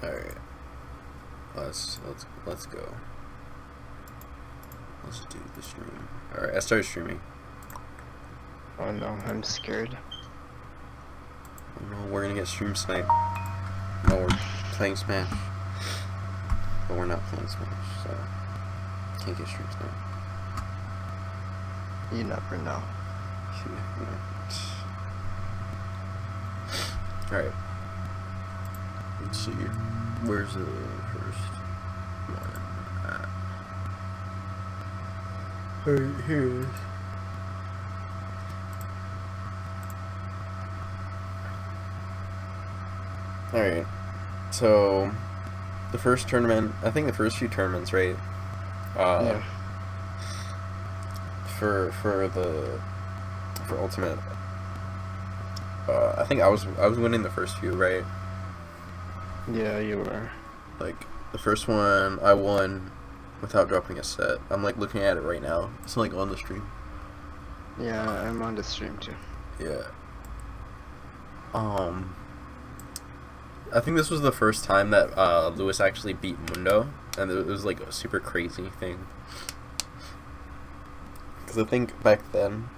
All right. Let's go. Let's do the stream. All right, I started streaming. Oh no, I'm scared. Oh no, we're gonna get stream sniped. No, we're playing Smash. But we're not playing Smash, so can't get stream sniped. You never know. Alright. Let's see. Where's the first one at? Alright, here it is. Alright. So, the first tournament, I think the first few tournaments, right? Yeah. For Ultimate, I think I was winning the first few, right? Yeah, you were. Like the first one I won without dropping a set. I'm like looking at it right now. It's like on the stream. Yeah, I'm on the stream too. Yeah. I think this was the first time that Lewis actually beat Mundo, and it was like a super crazy thing. Because I think back then,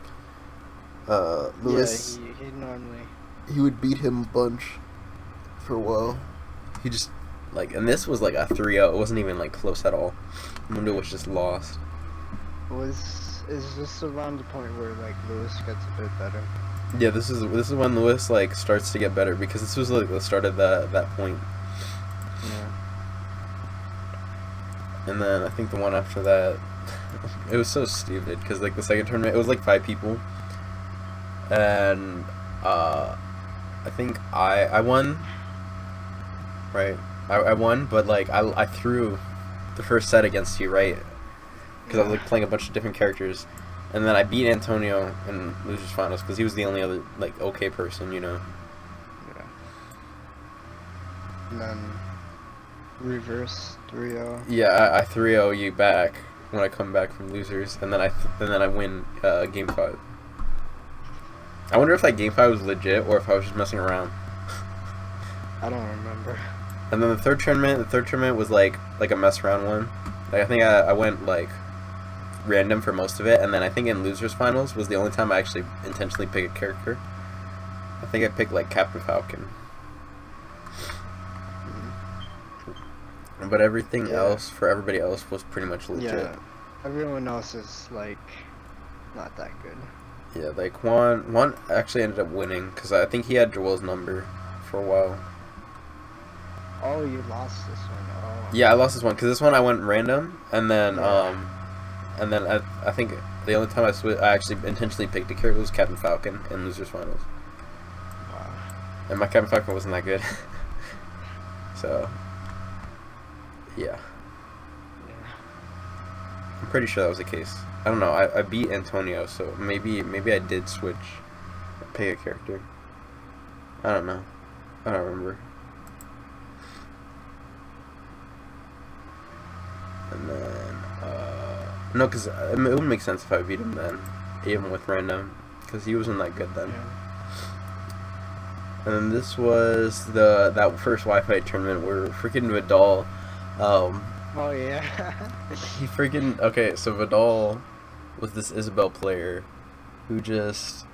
Lewis, Yeah, he normally. he would beat him a bunch for a while. He just, like, and this was like a 3-0. It wasn't even like close at all. Mundo was just lost. Is this around the point where like Lewis gets a bit better? Yeah, this is when Lewis like starts to get better, because this was like the start of that point. Yeah. And then I think the one after that, it was so stupid, because like the second tournament, it was like 5 people, and I think I won, right? I won, but like I threw the first set against you, right? Because I was like playing a bunch of different characters, and then I beat Antonio in losers finals because he was the only other like okay person, you know. Yeah. And then reverse 3-0. Yeah, I 3-0 you back when I come back from losers, and then I win game 5. I wonder if like game 5 was legit or if I was just messing around. I don't remember. And then the third tournament was like a mess around one. Like I think I went like random for most of it, and then I think in losers finals was the only time I actually intentionally picked a character. I think I picked like Captain Falcon. But everything else for everybody else was pretty much legit. Yeah. Everyone else is like not that good. Yeah, like Juan actually ended up winning because I think he had Joel's number for a while. Oh, you lost this one. Oh. Yeah, I lost this one because this one I went random, and then Yeah. I think the only time I actually intentionally picked a character was Captain Falcon in losers finals, Wow. and my Captain Falcon wasn't that good. So yeah, Yeah. I'm pretty sure that was the case. I don't know. I beat Antonio, so maybe I did switch, pick a character. I don't know. I don't remember. And then, no, because it would make sense if I beat him then, even with random, because he wasn't that good then. Yeah. And then this was that first Wi-Fi tournament where freaking Vidal, Oh yeah. he freaking, okay, so Vidal was this Isabel player who just,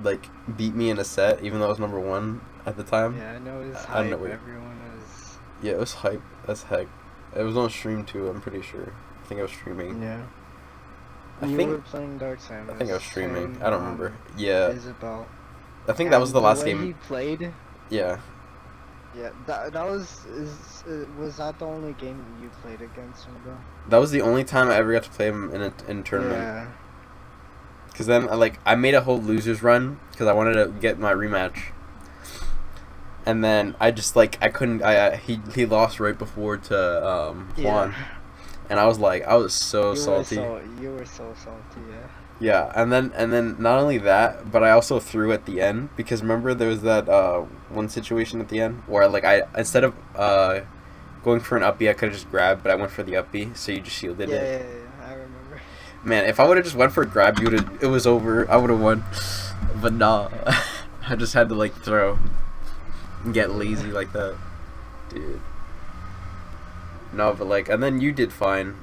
like, beat me in a set, even though I was number 1 at the time. Yeah, I know it's I don't hype. know. Everyone is. Yeah, it was hype as heck. It was on stream too, I'm pretty sure. I think I was streaming. Yeah. I You think were playing Dark Samus. I think I was streaming. playing, I don't remember. Yeah. Isabel. I think that was the last way game. he played. Yeah. Yeah, that was that the only game you played against him, bro? That was the only time I ever got to play him in a tournament. Yeah. Because then, I made a whole losers run because I wanted to get my rematch. And then I just, I couldn't, he lost right before to Juan. Yeah. And I was so salty. You were so salty, yeah. Yeah, and then not only that, but I also threw at the end because remember there was that one situation at the end where I instead of going for an up B, I could have just grabbed, but I went for the up B, so you just shielded Yeah, it. I remember. Man, if I would have just went for a grab, it was over. I would have won. But nah, I just had to throw and get lazy like that. Dude. No, but like, and then you did fine.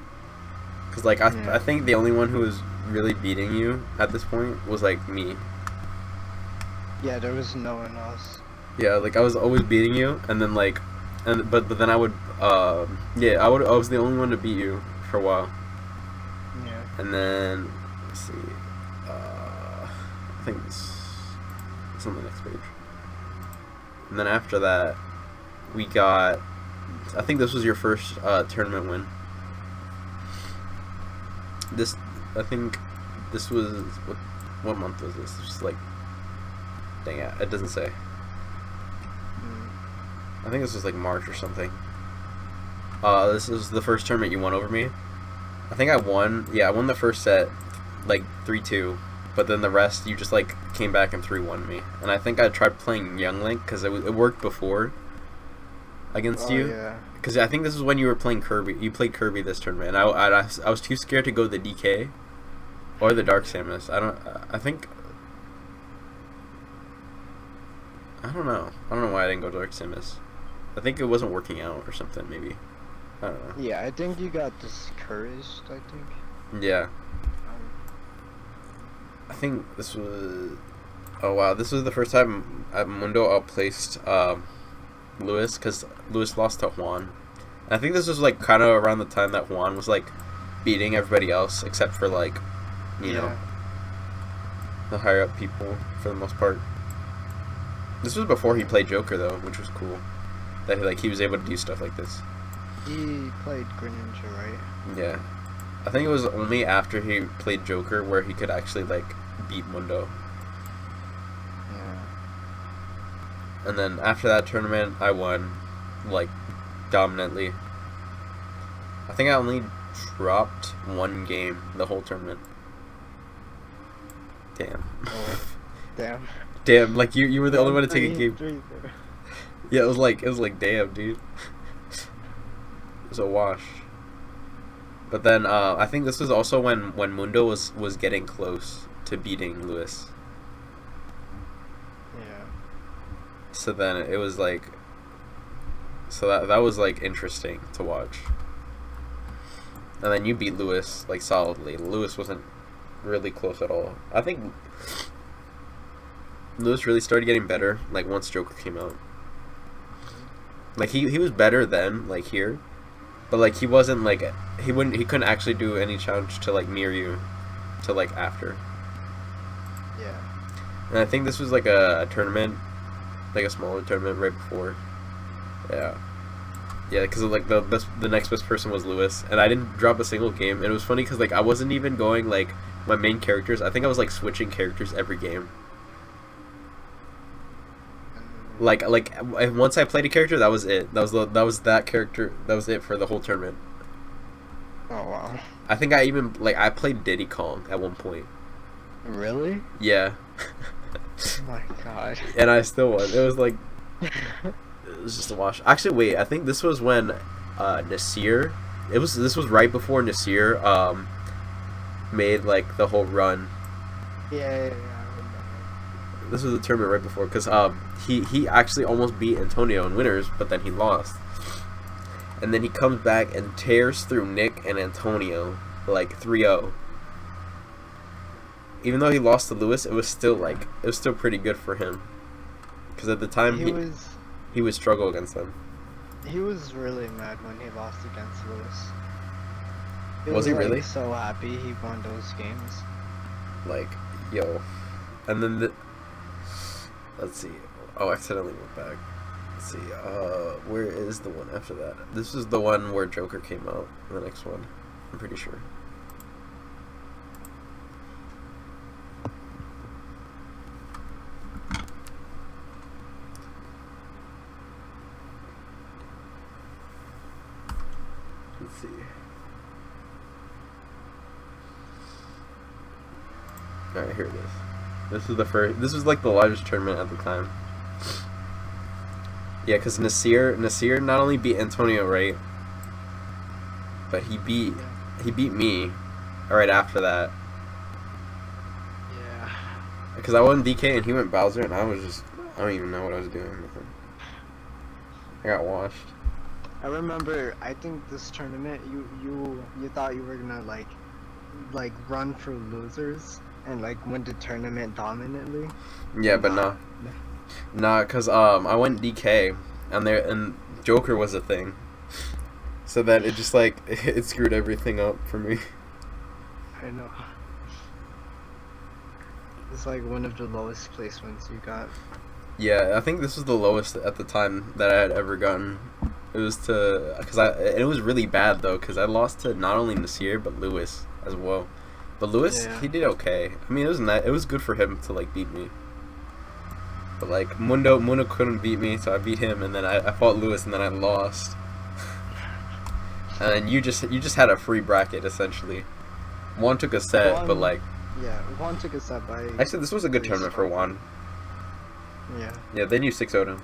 Cause like I think the only one who was really beating you at this point was like me. Yeah, there was no one else. Yeah, like I was always beating you, and then like, but then I would yeah, I was the only one to beat you for a while, Yeah. and then let's see, I think it's on the next page, and then after that we got, I think this was your first tournament win. This, I think this was what month was this? It's just like, dang it doesn't say. I think this was like March or something. This was the first tournament you won over me. I think I won. Yeah, I won the first set, like 3-2, but then the rest you just like came back and 3-1 me. And I think I tried playing Young Link because it worked before against you. Yeah. Because I think this is when you were playing Kirby. You played Kirby this tournament, and I was too scared to go the DK or the Dark Samus. I don't know. I don't know why I didn't go Dark Samus. I think it wasn't working out or something, maybe. I don't know. Yeah, I think you got discouraged, I think. Yeah. I think this was... Oh, wow. This was the first time Mundo outplaced Lewis, because Lewis lost to Juan. And I think this was, like, kind of around the time that Juan was, like, beating everybody else, except for, like, you know, the higher-up people, for the most part. This was before he played Joker, though, which was cool. That he was able to do stuff like this. He played Greninja, right? Yeah. I think it was only after he played Joker where he could actually, like, beat Mundo. Yeah. And then after that tournament, I won, like, dominantly. I think I only dropped one game the whole tournament. Damn. Oh, damn. Damn, like, you were the only one to take a 3, game. 3. Yeah, it was like, damn, dude. It was a wash. But then, I think this was also when Mundo was getting close to beating Lewis. Yeah. So then it was like, so that was like interesting to watch. And then you beat Lewis like solidly. Lewis wasn't really close at all. I think Lewis really started getting better like once Joker came out. Like he was better then, like here, but like he wasn't like he couldn't actually do any challenge to like near you, to like after. Yeah. And I think this was like a tournament, like a smaller tournament right before. Yeah. Yeah, because like the next best person was Lewis, and I didn't drop a single game. And it was funny because like I wasn't even going like my main characters. I think I was like switching characters every game. Like once I played a character, that was it. That was that character. That was it for the whole tournament. Oh wow. I think I even I played Diddy Kong at one point. Really? Yeah. Oh my god. And I still won. It was like it was just a wash. Actually, wait. I think this was when Nasir. This was right before Nasir made like the whole run. Yeah. This was the tournament right before, because he actually almost beat Antonio in winners, but then he lost. And then he comes back and tears through Nick and Antonio, like 3-0. Even though he lost to Lewis, it was still pretty good for him. Because at the time he would struggle against them. He was really mad when he lost against Lewis. Was he really? So happy he won those games. Like, yo. And then let's see. Oh, I accidentally went back. Let's see. Where is the one after that? This is the one where Joker came out. The next one, I'm pretty sure. Let's see. Alright, here it is. This is the first. This was like the largest tournament at the time. Yeah, because Nasir not only beat Antonio, right, but he beat me right after that. Yeah. Because I won DK and he went Bowser, and I don't even know what I was doing with him. I got washed. I remember. I think this tournament, you thought you were gonna like run for losers and like win the tournament dominantly. Yeah, but no. Nah, cause I went DK, and Joker was a thing. So that it just like it screwed everything up for me. I know. It's like one of the lowest placements you got. Yeah, I think this was the lowest at the time that I had ever gotten. It was it was really bad though, cause I lost to not only Nasir but Lewis as well. But Lewis, Yeah. he did okay. I mean, it was good for him to like beat me. But like Mundo couldn't beat me, so I beat him, and then I fought Lewis, and then I lost. And then you just had a free bracket essentially. Juan took a set, but like Yeah, Juan took a set by. actually this was a good tournament for Juan. Yeah. Yeah, then you 6-0'd him,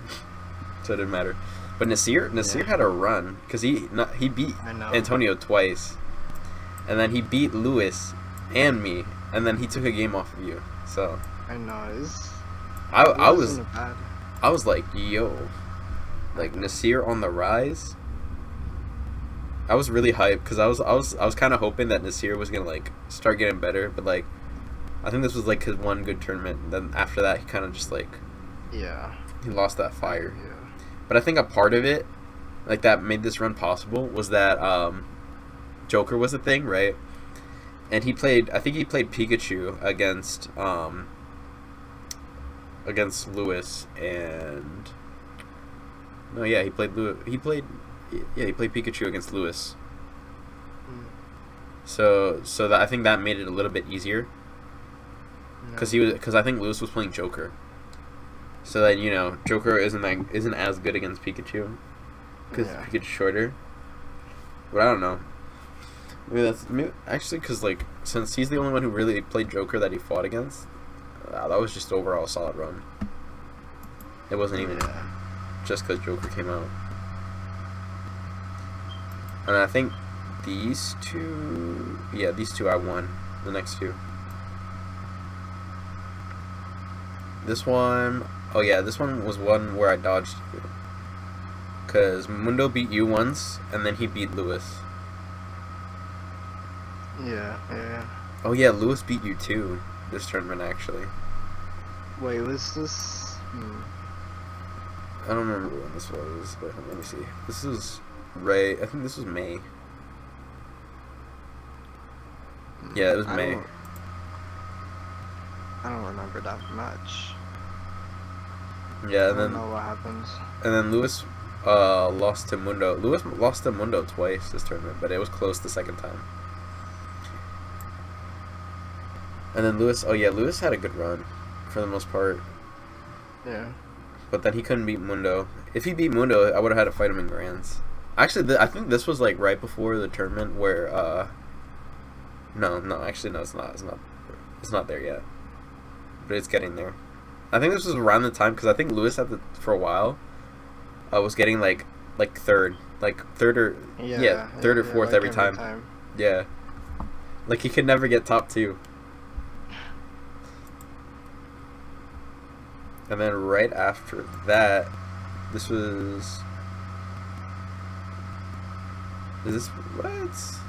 so it didn't matter. But Nasir Yeah. had a run because he beat I know. Antonio twice, and then he beat Lewis and me, and then he took a game off of you. So I know. I it was wasn't bad. I was like, yo, like Nasir on the rise. I was really hyped because I was kind of hoping that Nasir was gonna like start getting better, but like I think this was like his one good tournament. And then after that, he kind of just like Yeah. he lost that fire. Yeah. But I think a part of it, like that made this run possible, was that Joker was a thing, right? And I think he played Pikachu against Lewis, and no, yeah, he played Pikachu against Lewis. Mm. So that I think that made it a little bit easier because I think Lewis was playing Joker. So then Joker isn't as good against Pikachu because Yeah. Pikachu's shorter. But I don't know. Maybe actually because like since he's the only one who really played Joker that he fought against, that was just overall a solid run. It wasn't even just because Joker came out. And I think these two I won. The next two. This one was one where I dodged you. Because Mundo beat you once, and then he beat Lewis. Yeah. Oh yeah, Lewis beat you too, this tournament actually. Wait, was this? I don't remember when this was, but let me see. This is I think this was May. Yeah, it was May. I don't remember that much. Yeah, I and don't then know what happens. and then Lewis lost to Mundo. Lewis lost to Mundo twice this tournament, but it was close the second time. And then Lewis had a good run for the most part. Yeah. But then he couldn't beat Mundo. If he beat Mundo, I would have had to fight him in Grands. Actually, I think this was like right before the tournament where no, actually no, it's not there yet. But it's getting there. I think this was around the time because I think Lewis for a while was getting like third or third or fourth like every time. Yeah. Like he could never get top 2. And then right after that, this was... Is this... What? Is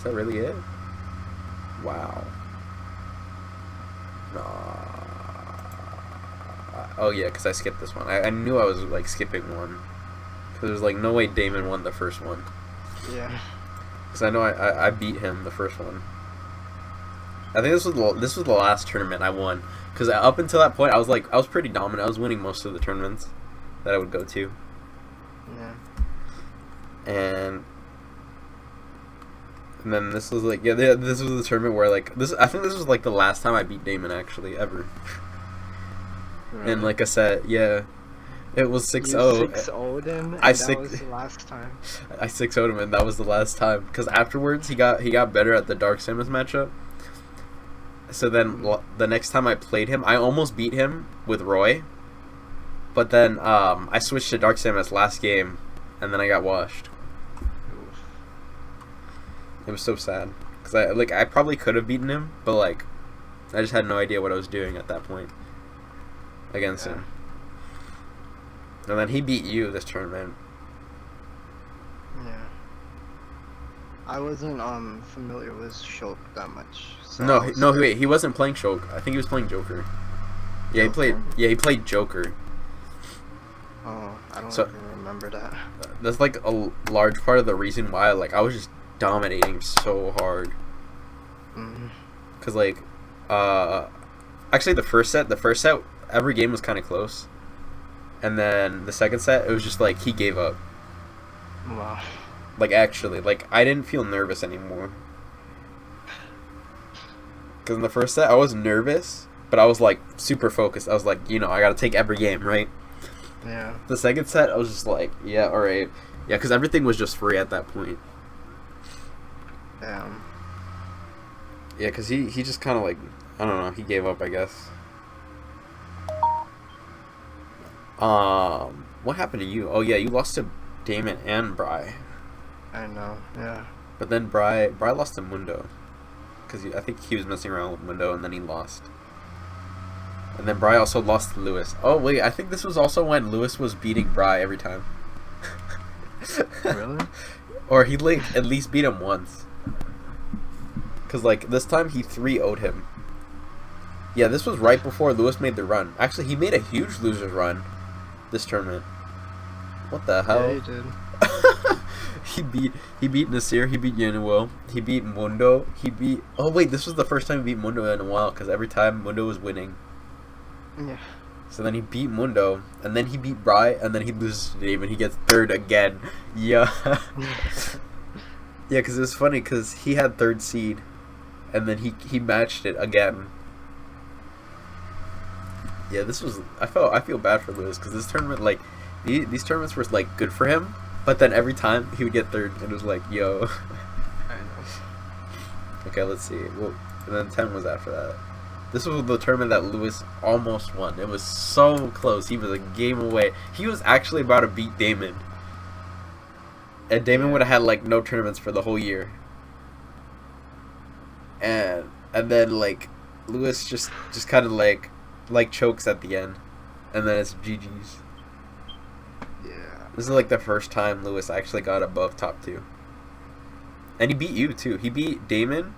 that really it? Wow. Oh yeah, because I skipped this one. I knew I was like skipping one. Because there's like no way Damon won the first one. Yeah. Because I know I beat him the first one. I think this was the last tournament I won. Because up until that point, I was pretty dominant. I was winning most of the tournaments that I would go to. Yeah. And then this was like this was the tournament where like this. I think this was like the last time I beat Damon actually ever. Really? In like a set, yeah. It was 6-0. You 6-0'd him, and that was the last time. I 6-0'd him, and that was the last time. Because afterwards, he got better at the Dark Samus matchup. So then, the next time I played him, I almost beat him with Roy. But then, I switched to Dark Samus last game, and then I got washed. It was so sad. Because I probably could have beaten him, but like, I just had no idea what I was doing at that point against him. And then he beat you this tournament. Yeah. I wasn't familiar with Shulk that much. So No, I was- no, wait, he wasn't playing Shulk. I think he was playing Joker. Yeah, he played. Joker? Yeah, he played Joker. Oh, I don't So- even remember that. That's like a large part of the reason why like I was just dominating so hard. Mm. Cause like, actually the first set, every game was kind of close, and then the second set it was just like he gave up. Wow. Like actually, like I didn't feel nervous anymore. Cause in the first set I was nervous, but I was like super focused. I was like, I gotta take every game, right? Yeah. The second set I was just like, yeah, all right, yeah, cause everything was just free at that point. Damn. Yeah, cause he just kind of like, I don't know, he gave up, I guess. What happened to you? Oh yeah, you lost to Damon and Bry. I know. Yeah. But then Bry lost to Mundo, because I think he was messing around with Mundo and then he lost. And then Bry also lost to Lewis. Oh wait, I think this was also when Lewis was beating Bry every time. Really? Or he like at least beat him once. Cause like this time he 3-0'd him. Yeah, this was right before Lewis made the run. Actually, he made a huge losers run this tournament. What the hell? Yeah, he did. he beat Nasir, he beat Yanuel, he beat Mundo, oh wait, this was the first time he beat Mundo in a while, because every time Mundo was winning. Yeah. So then he beat Mundo, and then he beat Bry, and then he loses to Dave, and he gets third again. Yeah. Yeah, because it was funny, because he had third seed, and then he matched it again. Yeah, this was, I feel bad for Lewis, because this tournament, like, these tournaments were, like, good for him, but then every time he would get third, and it was like, yo. I know. Okay, let's see. Well, and then 10 was after that. This was the tournament that Lewis almost won. It was so close. He was a game away. He was actually about to beat Damon. And Damon would have had, like, no tournaments for the whole year. And then, like, Lewis just kind of, like chokes at the end. And then it's GG's. Yeah. This is, like, the first time Lewis actually got above top 2. And he beat you, too. He beat Damon,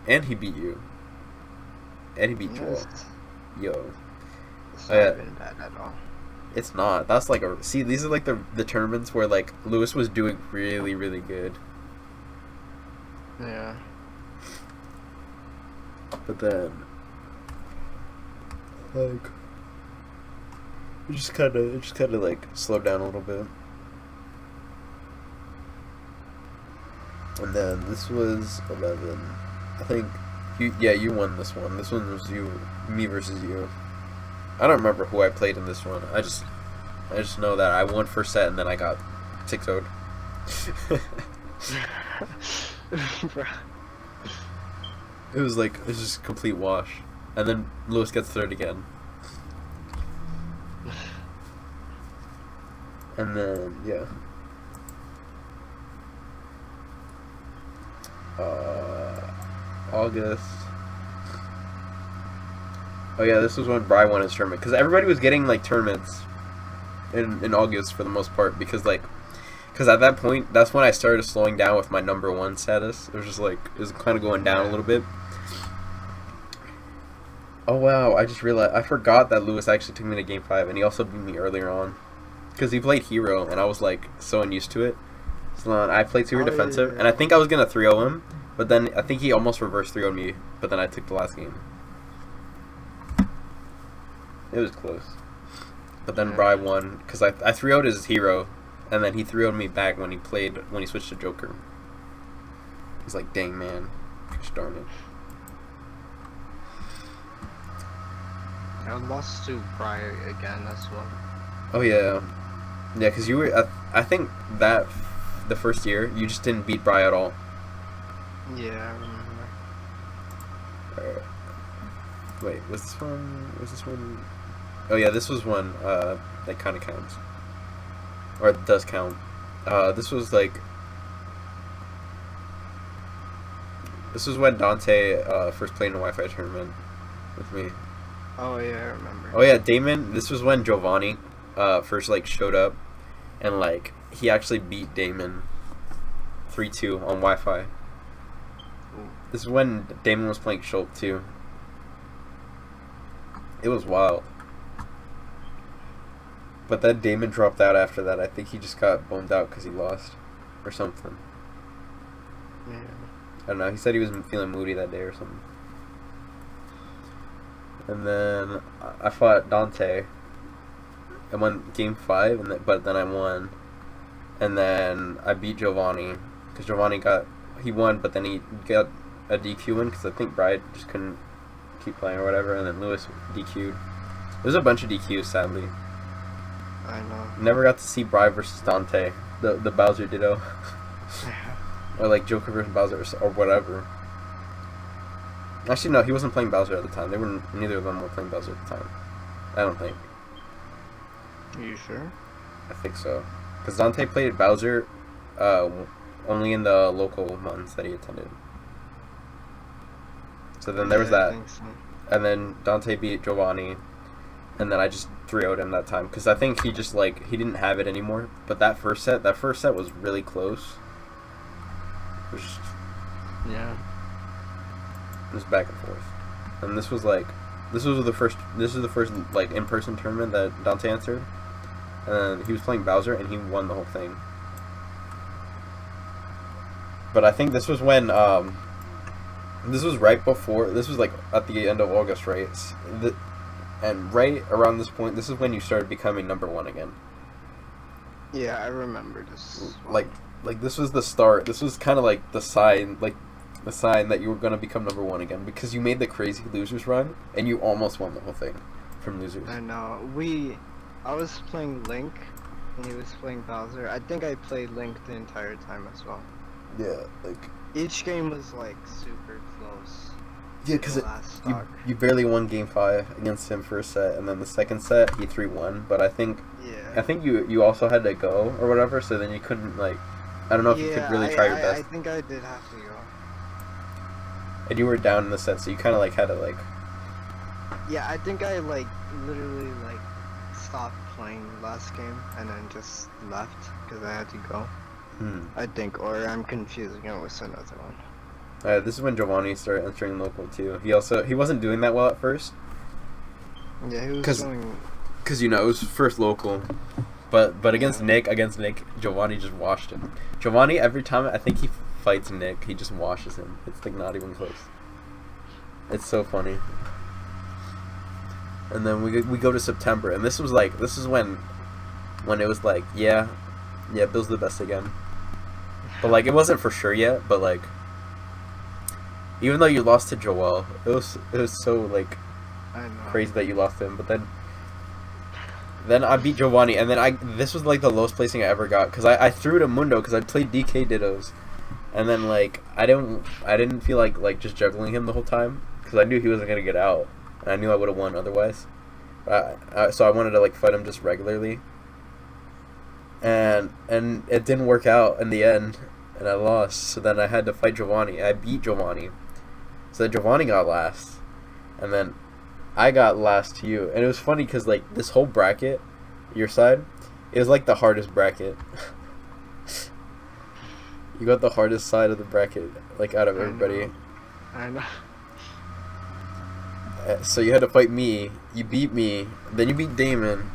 and he beat you. And he beat Joel. Yo. It's Oh, not yeah. even bad at all. It's not. That's like a... See, these are like the tournaments where, like, Lewis was doing really, really good. Yeah. But then... Like... It just kind of, like, slowed down a little bit. And then this was 11. I think... You won this one. This one was me versus you. I don't remember who I played in this one. I just know that I won first set and then I got 6-0'd. Bro. It was just a complete wash. And then Lewis gets third again. And then, yeah. August. Oh yeah, this was when Bry won his tournament. Because everybody was getting, like, tournaments in August for the most part. Because at that point, that's when I started slowing down with my number 1 status. It was just like, it was kind of going down a little bit. Oh wow, I just realized, I forgot that Lewis actually took me to Game 5. And he also beat me earlier on. Because he played Hero, and I was, like, so unused to it. So then I played super defensive, and I think I was going to 3-0 him. But then I think he almost reversed 3-0'd me. But then I took the last game. It was close. But then Bry won, because I 3-0'd his Hero, and then he 3-0'd me back when he switched to Joker. I was like, dang man, gosh darn it. I lost to Briar again as well. Oh yeah. Yeah, because you were, I think that, the first year, you just didn't beat Bry at all. Yeah, I remember. Alright. Wait, was this one? Oh yeah, this was one, that kind of counts. Or it does count. This was like... This was when Dante, first played in a Wi-Fi tournament with me. Oh yeah, I remember. Oh yeah, Damon, this was when Giovanni first like showed up, and like he actually beat Damon 3-2 on Wi-Fi. This is when Damon was playing Schultz too. It was wild. But then Damon dropped out after that. I think he just got bummed out because he lost, or something. Yeah. I don't know. He said he was feeling moody that day or something. And then I fought Dante. I won game 5, but then I won. And then I beat Giovanni because Giovanni he won, but then he got a DQ win because I think Bride just couldn't keep playing or whatever, and then Lewis DQ'd. There's a bunch of DQs, sadly. I know. Never got to see Bride versus Dante, the Bowser Ditto, or like Joker versus Bowser or whatever. Actually, no, he wasn't playing Bowser at the time. Neither of them were playing Bowser at the time. I don't think. Are you sure? I think so. Because Dante played Bowser only in the local months that he attended. So then there was that. I think so. And then Dante beat Giovanni. And then I just 3-0'd him that time. Because I think he just, like, he didn't have it anymore. But that first set was really close. Yeah. It was back and forth. And this was the first like in-person tournament that Dante answered. And he was playing Bowser and he won the whole thing. But I think this was when this was right before, this was like at the end of August, right? And right around this point, this is when you started becoming #1 again. Yeah, I remember this. Like this was the start. This was kind of like the sign that you were gonna become #1 again, because you made the crazy losers run and you almost won the whole thing from losers. I know. I was playing Link, and he was playing Bowser. I think I played Link the entire time as well. Yeah, like Each game was like super close. yeah, to because the last stock. you barely won game 5 against him first set, and then the second set he 3-1. But I think you also had to go or whatever, so then you couldn't, like, I don't know if you could really try your best. I think I did have to go. And you were down in the set, so you kind of like had to like. Yeah, I think I like literally like stopped playing last game and then just left because I had to go. I think, or I'm confusing it with another one. This is when Giovanni started entering local too. He wasn't doing that well at first. Yeah, he was doing. Because it was first local, but against Nick, Giovanni just washed him. Giovanni, every time I think he fights Nick, he just washes him. It's like not even close. It's so funny. And then we go to September, and this is when it was like, yeah, Bill's the best again. But like it wasn't for sure yet. But like, even though you lost to Joel, it was so like crazy that you lost to him. But then I beat Giovanni, and then this was like the lowest placing I ever got, because I threw to Mundo because I played DK Dittos, and then like I didn't feel like just juggling him the whole time, because I knew he wasn't gonna get out, and I knew I would have won otherwise. So I wanted to like fight him just regularly, and it didn't work out in the end, and I lost. So then I had to fight Giovanni. I beat Giovanni, so then Giovanni got last, and then I got last to you. And it was funny because like this whole bracket, your side, it was like the hardest bracket. You got the hardest side of the bracket, like out of everybody. I know. So you had to fight me. You beat me. Then you beat Damon,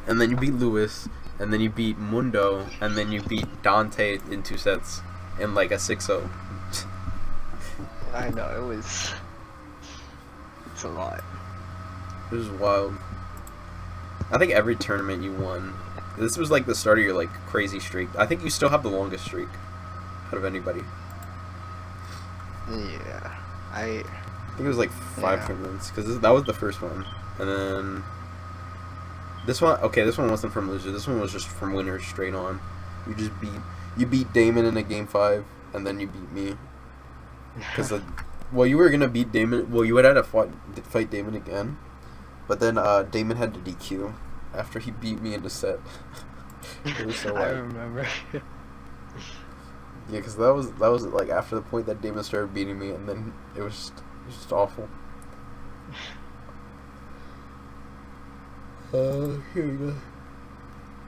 and then you beat Lewis, and then you beat Mundo, and then you beat Dante in 2 sets, in like a 6-0. I know, it's a lot. It was wild. I think every tournament you won. This was like the start of your like crazy streak. I think you still have the longest streak out of anybody. Yeah, I think it was like 5 tournaments, because that was the first one, and then this one. Okay, this one wasn't from losers. This one was just from winners straight on. You beat Damon in a game 5, and then you beat me. Because you were gonna beat Damon. Well, you had to fight Damon again, but then Damon had to DQ after he beat me in the set. It was so I remember. Yeah, because that was like after the point that Damon started beating me, and then it was just awful. Here we go.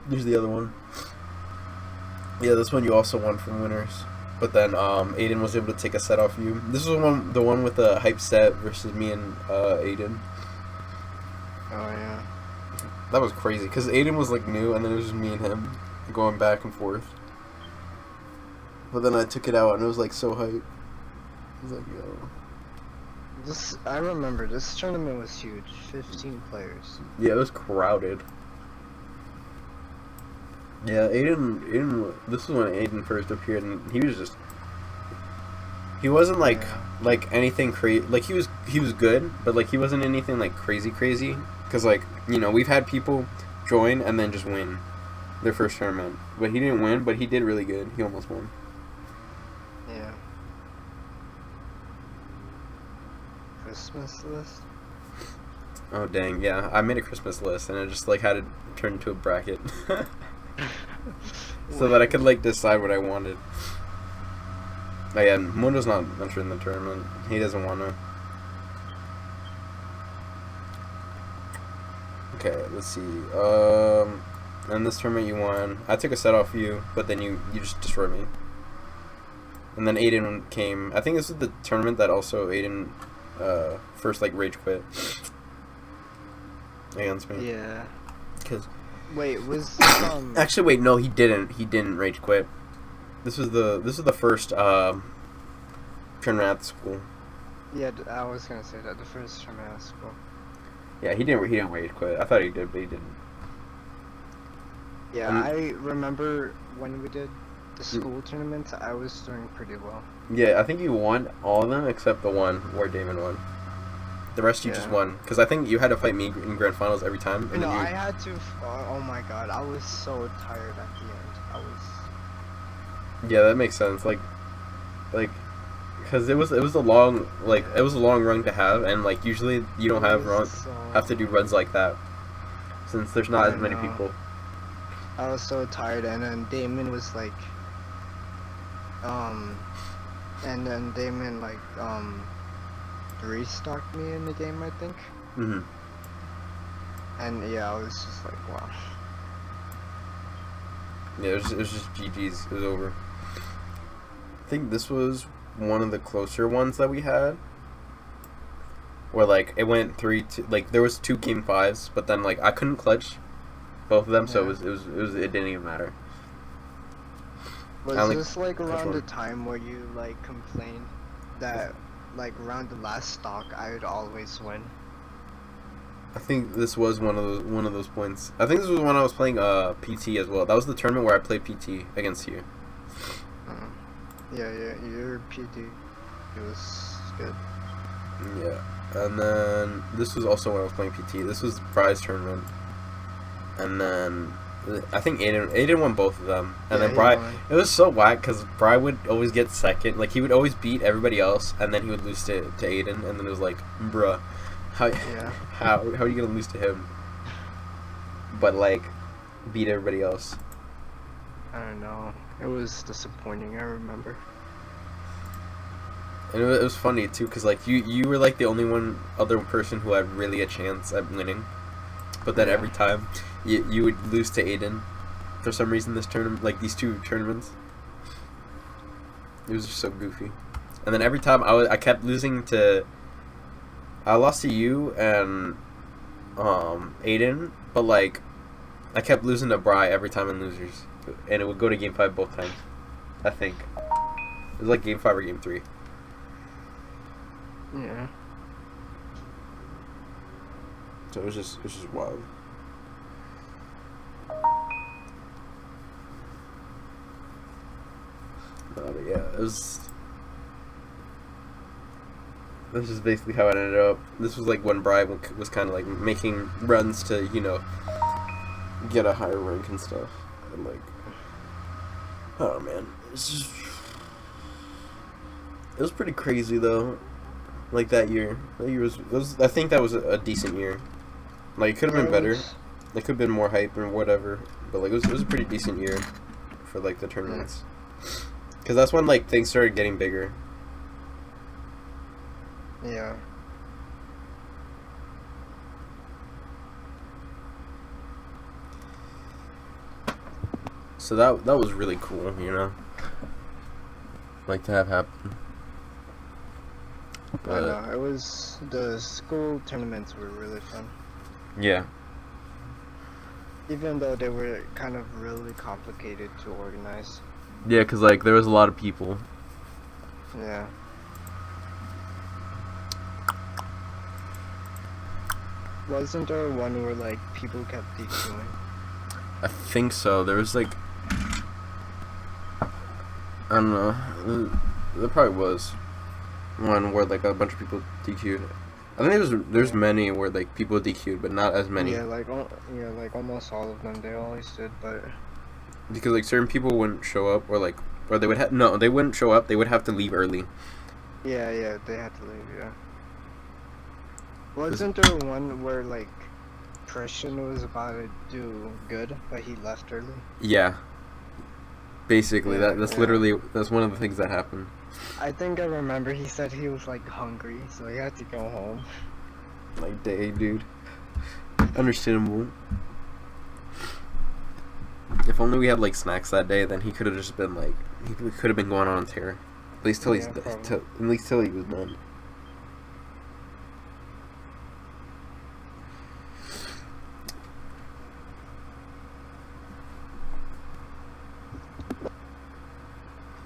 There's the other one. Yeah, this one you also won from winners. But then Aiden was able to take a set off you. This was the one with the hype set versus me and Aiden. Oh yeah. That was crazy because Aiden was like new, and then it was just me and him going back and forth. But then I took it out, and it was like so hype. I was like, yo. I remember this tournament was huge. 15 players. Yeah, it was crowded. Yeah, Aiden. This was when Aiden first appeared, and he was just. He wasn't like anything crazy. Like he was good, but like he wasn't anything like crazy. Because like we've had people join and then just win their first tournament, but he didn't win. But he did really good. He almost won. Yeah. Christmas list. Oh dang! Yeah, I made a Christmas list, and I just like had it turned into a bracket. So that I could like decide what I wanted. Oh yeah, Mundo's not entering the tournament. He doesn't want to. Okay, let's see. In this tournament you won. I took a set off you, but then you just destroyed me. And then Aiden came. I think this is the tournament that also Aiden first like rage quit against me. Yeah. Cause wait, was actually wait, no, he didn't. He didn't rage quit. This was the first tournament at the school. Yeah, I was gonna say that the first tournament at school. Yeah, he didn't rage quit. I thought he did, but he didn't. Yeah, I remember when we did the school tournaments, I was doing pretty well. Yeah, I think you won all of them except the one where Damon won. The rest you just won, because I think you had to fight me in grand finals every time. No, I had to. Oh my god, I was so tired at the end. I was. Yeah, that makes sense. Like, because it was a long run to have, and like usually you don't have to do runs like that, since there's not as many people. I was so tired, and then Damon was like, and then Damon like restocked me in the game, I think. Mhm. And yeah, I was just like, wow. Yeah, it was just GG's. It was over. I think this was one of the closer ones that we had, where like it went 3-2. Like there was 2 game 5s, but then like I couldn't clutch both of them, so it didn't even matter. Was this like around the time where you like complained that like around the last stock I would always win? I think this was one of those points. I think this was when I was playing PT as well. That was the tournament where I played PT against you. Yeah, your PT, it was good. Yeah, and then this was also when I was playing PT. This was Bry's tournament, and then I think Aiden won both of them, and then Bry. It was so whack because Bry would always get second. Like he would always beat everybody else, and then he would lose to Aiden, and then it was like, bruh, how are you gonna lose to him? But like, beat everybody else. I don't know. It was disappointing. I remember. And it was funny too, cause like you were like the only other person who had really a chance at winning, but then every time you would lose to Aiden, for some reason this tournament, like these 2 tournaments, it was just so goofy. And then every time I kept losing to, I lost to you and Aiden, but like I kept losing to Bry every time in losers, and it would go to game 5 both times. I think it was like game 5 or game 3. Yeah. So it was just wild. But yeah, this is basically how it ended up. This was like when Bry was kind of like making runs to get a higher rank and stuff, and like, oh man, it was pretty crazy though. Like that year was I think that was a decent year. Like it could have been better. It could have been more hype or whatever, but like it was a pretty decent year for like the tournaments. Because that's when like things started getting bigger. Yeah. So that was really cool, you know, like to have happen. I But know, it was, the school tournaments were really fun. yeah, Even though they were kind of really complicated to organize. yeah, cause like there was a lot of people. Yeah. Wasn't there one where like people kept DQing? I think so. There was like, I don't know. There probably was one where like a bunch of people DQ'd. I think there's many where like people DQ'd, but not as many. Yeah, like like almost all of them. They always did, but Because like certain people wouldn't show up, or they would no, they wouldn't show up. They would have to leave early. yeah, they had to leave. Yeah. Wasn't there one where like Christian was about to do good, but he left early? Yeah. Basically, Yeah, that's yeah. literally that's one of the things that happened. I think I remember he said he was like hungry, so he had to go home. Like, day, dude. Understandable. If only we had like snacks that day, then he could have just been like, he could have been going on a tear. At least till Yeah, probably. at least till he was done.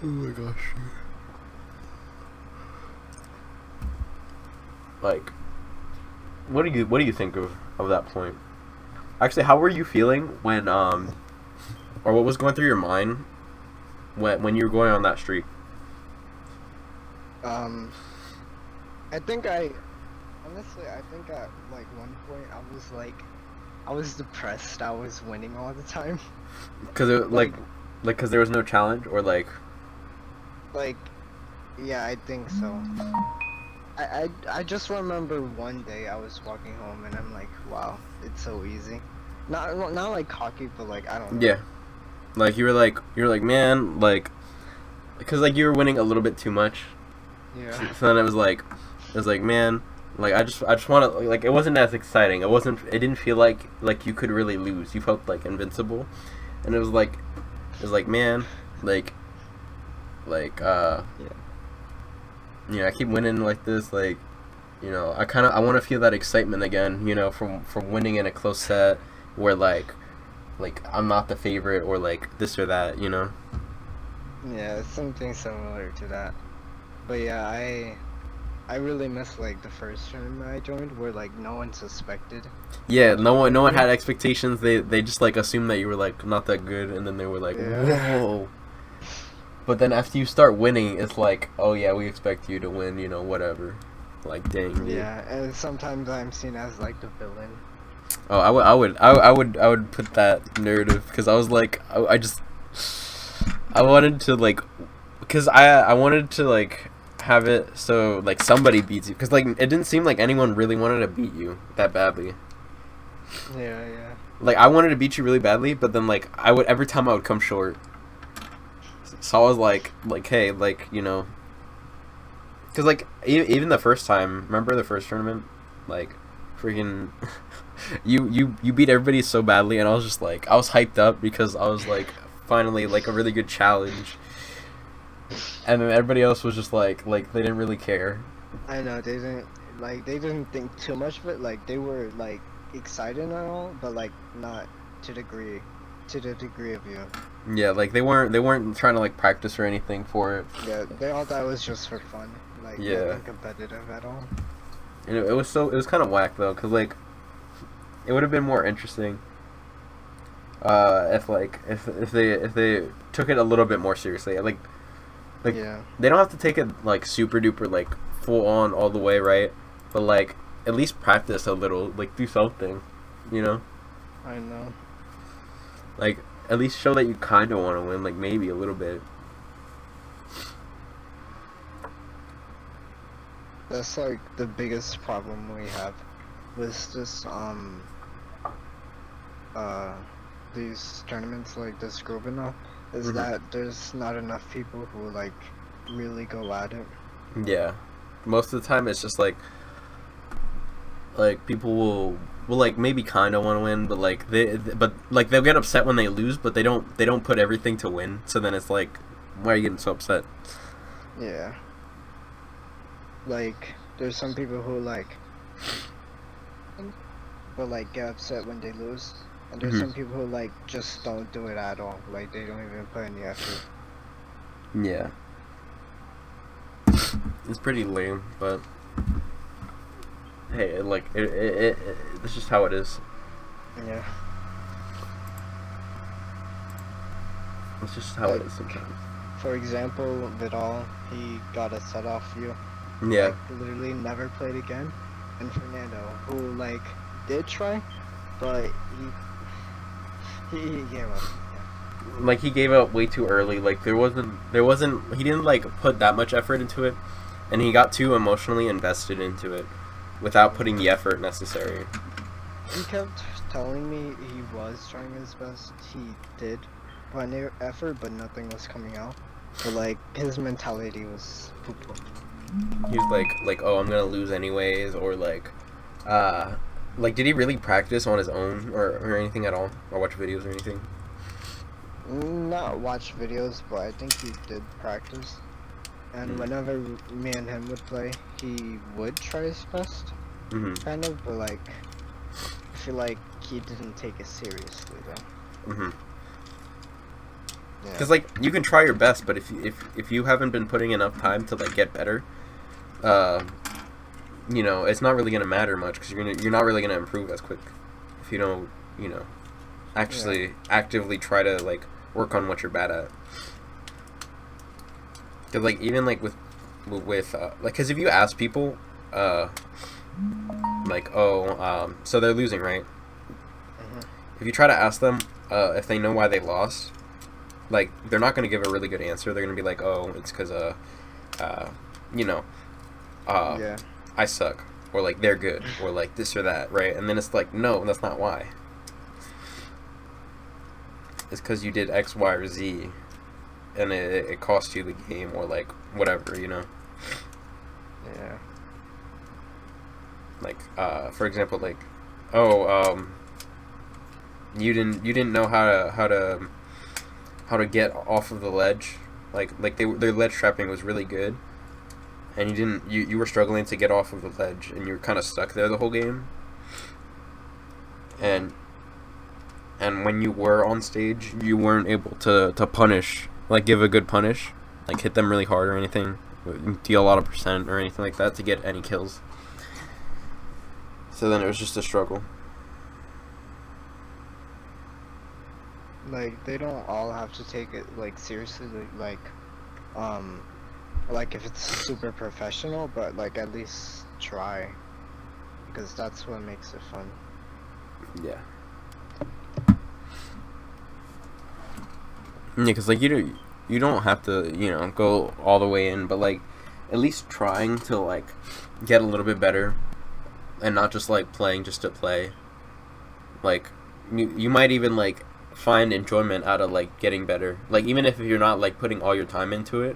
Oh my gosh. Like, what do you think of that point? Actually, how were you feeling when or what was going through your mind when you were going on that streak? I think honestly, I think at like one point I was depressed. I was winning all the time. Because it because there was no challenge, or like, Yeah, I think so. I just remember one day I was walking home and I'm like, wow, it's so easy. Not like cocky, but like I don't know. yeah, like you were like, man, like, because like you were winning a little bit too much. Yeah. So then it was like, man, like I just want to, like, it wasn't as exciting. It didn't feel like you could really lose. You felt like invincible, and it was like man, Yeah. you know, I keep winning like this, like, you know, I want to feel that excitement again, you know, from winning in a close set where like I'm not the favorite, or like this or that, you know. Yeah, it's something similar to that. But yeah, I really miss like the first tournament I joined where like no one suspected. Yeah, no one had expectations. They just like assumed that you were like not that good, and then they were like, Yeah. whoa. But then after you start winning, it's like, oh yeah, we expect you to win, you know, whatever. Like, dang. Dude. Yeah, and sometimes I'm seen as like the villain. Oh, I would put that narrative, because I was like, I wanted to like, because I wanted to like have it so like somebody beats you, because like it didn't seem like anyone really wanted to beat you that badly. Yeah, yeah. Like, I wanted to beat you really badly, but then like every time I would come short. So I was like, hey, like, you know, because like even the first time, remember the first tournament, like, freaking, you beat everybody so badly, and I was just like, I was hyped up because I was like, finally, like, a really good challenge, and then everybody else was just like they didn't really care. I know they didn't think too much of it. Like they were like excited and all, but like not to the degree of you. Yeah, like they weren't trying to like practice or anything for it. Yeah, they all thought it was just for fun. Like Yeah. nothing competitive at all. And it was kind of whack though, because like it would have been more interesting if they took it a little bit more seriously. Like Yeah. they don't have to take it like super duper like full on all the way, right? But like at least practice a little, like do something, you know? I know. Like at least show that you kind of want to win, like maybe a little bit. That's like the biggest problem we have with this these tournaments like this group enough is Mhm. that there's not enough people who like really go at it. Yeah, most of the time it's just like people will like maybe kind of want to win, but like they'll get upset when they lose, but they don't put everything to win. So then it's like, why are you getting so upset? Yeah. Like, there's some people who like will like get upset when they lose, and there's some people who like just don't do it at all. Like they don't even put any effort. Yeah. It's pretty lame, but hey, it's just how it is. Yeah. It's just how it is sometimes. For example, Vidal, he got a set off view. Yeah. Like, literally never played again. And Fernando, who like did try, but he gave up. Yeah. Like he gave up way too early. Like there wasn't he didn't like put that much effort into it, and he got too emotionally invested into it without putting the effort necessary. He kept telling me he was trying his best. He did put in effort, but nothing was coming out. But like his mentality was poo-poo. He was like, oh, I'm gonna lose anyways, or like did he really practice on his own or anything at all, or watch videos or anything? Not watch videos, but I think he did practice. And whenever me and him would play, he would try his best, kind of, but like, I feel like he didn't take it seriously though. Because like you can try your best, but if you haven't been putting enough time to like get better, you know, it's not really gonna matter much because you're not really gonna improve as quick if you don't, you know, actually actively try to like work on what you're bad at. Cause like even like with like, cause if you ask people, like, oh, so they're losing, right? If you try to ask them if they know why they lost, like they're not gonna give a really good answer. They're gonna be like, oh, it's cause you know, I suck, or like they're good, or like this or that, right? And then it's like, no, that's not why. It's because you did X, Y, or Z, and it cost you the game, or like whatever, you know. Yeah. Like, for example, like, oh, you didn't know how to get off of the ledge, like their ledge trapping was really good, and you were struggling to get off of the ledge, and you were kind of stuck there the whole game. And when you were on stage, you weren't able to punish, like give a good punish, like hit them really hard or anything, deal a lot of percent or anything like that to get any kills. So then it was just a struggle. Like they don't all have to take it like seriously, like if it's super professional, but like at least try, because that's what makes it fun. Yeah. Yeah, because like you don't have to, you know, go all the way in, but like at least trying to like get a little bit better, and not just like playing just to play. Like you might even like find enjoyment out of like getting better, like even if you're not like putting all your time into it,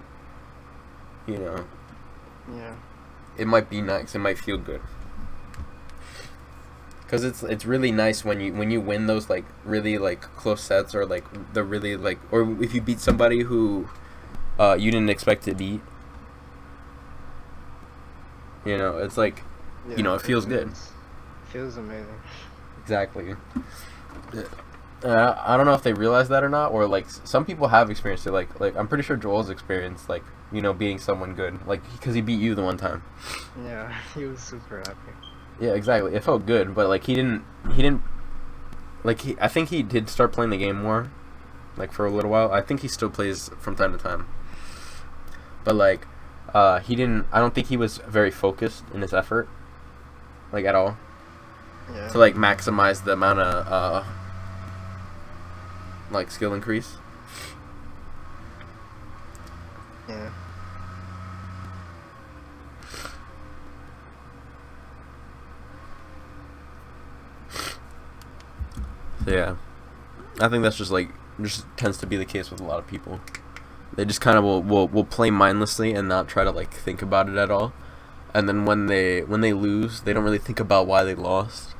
you know. Yeah. It might be nice. It might feel good. Because it's really nice when you win those like really like close sets, or like the really like, or if you beat somebody who you didn't expect to beat. You know, it's like, you know, it feels good. Feels amazing. Exactly. I don't know if they realize that or not, or like some people have experienced it. Like I'm pretty sure Joel's experienced like, you know, beating someone good, like because he beat you the one time. Yeah, he was super happy. Yeah, exactly. It felt good, but like he didn't like I think he did start playing the game more, like for a little while. I think he still plays from time to time, but like he didn't. I don't think he was very focused in his effort, like at all, to like maximize the amount of like skill increase. Yeah. So yeah, I think that's just like just tends to be the case with a lot of people. They just kind of will play mindlessly and not try to like think about it at all, and then when they lose, they don't really think about why they lost.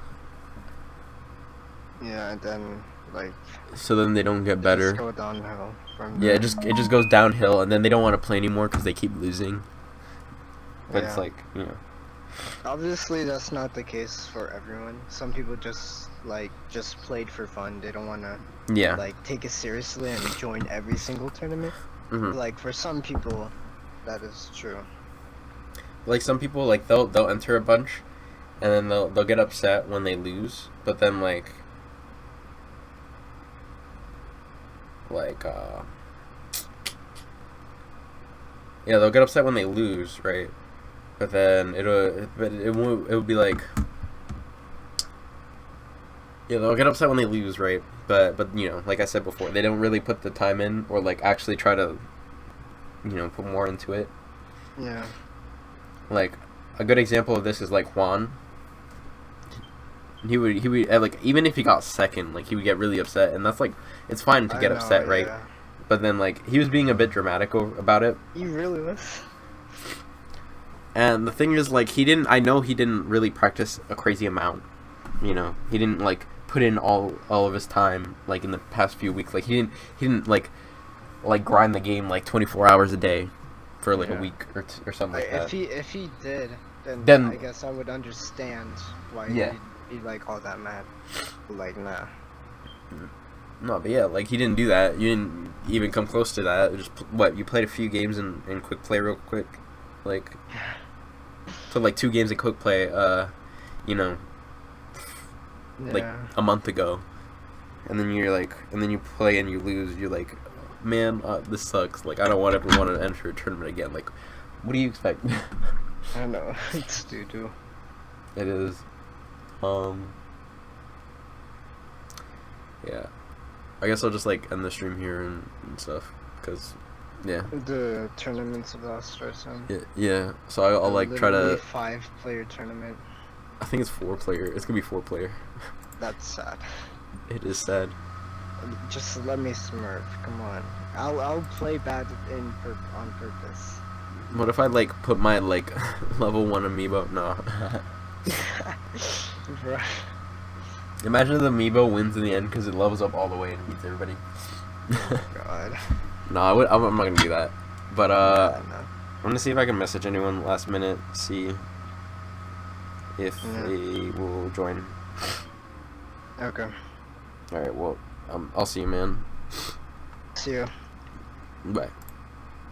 Yeah, and then like So then they don't get just better. go downhill from Yeah, there. it just goes downhill, and then they don't want to play anymore because they keep losing. But it's Yeah. like, you know. Obviously, that's not the case for everyone. Some people just played for fun. They don't want to Yeah. like take it seriously and join every single tournament. hmm Like for some people, that is true. Like some people, like they'll enter a bunch, and then they'll get upset when they lose. But then yeah, they'll get upset when they lose, right? But then it would be like, yeah, they'll get upset when they lose, right? But you know, like I said before, they don't really put the time in or like actually try to, you know, put more into it. Yeah. Like a good example of this is like Juan. He would like, even if he got second, like he would get really upset, and that's like, it's fine to I get know, upset, right? yeah. But then like he was being a bit dramatic about it. He really was. And the thing is, like, I know he didn't really practice a crazy amount. You know, he didn't like put in all of his time like in the past few weeks. Like he didn't like grind the game like 24 hours a day for like a Yeah. week or something like that. If he did, Then- I guess I would understand why Yeah. he'd be like all that mad. Like nah. No, but yeah, like he didn't do that. You didn't even come close to that. Just you played a few games in quick play real quick, like played like 2 games in quick play. You know, like Yeah. a month ago, and then you play and you lose. You're like, man, this sucks. Like I don't want to enter a tournament again. Like, what do you expect? I know. It's doo-doo. It is. Yeah. I guess I'll just like end the stream here and stuff, cause yeah. The tournament's about to start soon. Yeah. So I'll like try Literally to. 5-player tournament. I think it's 4-player. It's gonna be 4-player. That's sad. It is sad. Just let me smurf. Come on. I'll play bad on purpose. What if I like put my like level 1 amiibo? No. Bro. Imagine the amiibo wins in the end because it levels up all the way and beats everybody. Oh God. No, I'm not gonna do that. But Yeah, no. I'm gonna see if I can message anyone last minute, see if they will join. Okay. Alright, well, I'll see you, man. See you. Bye.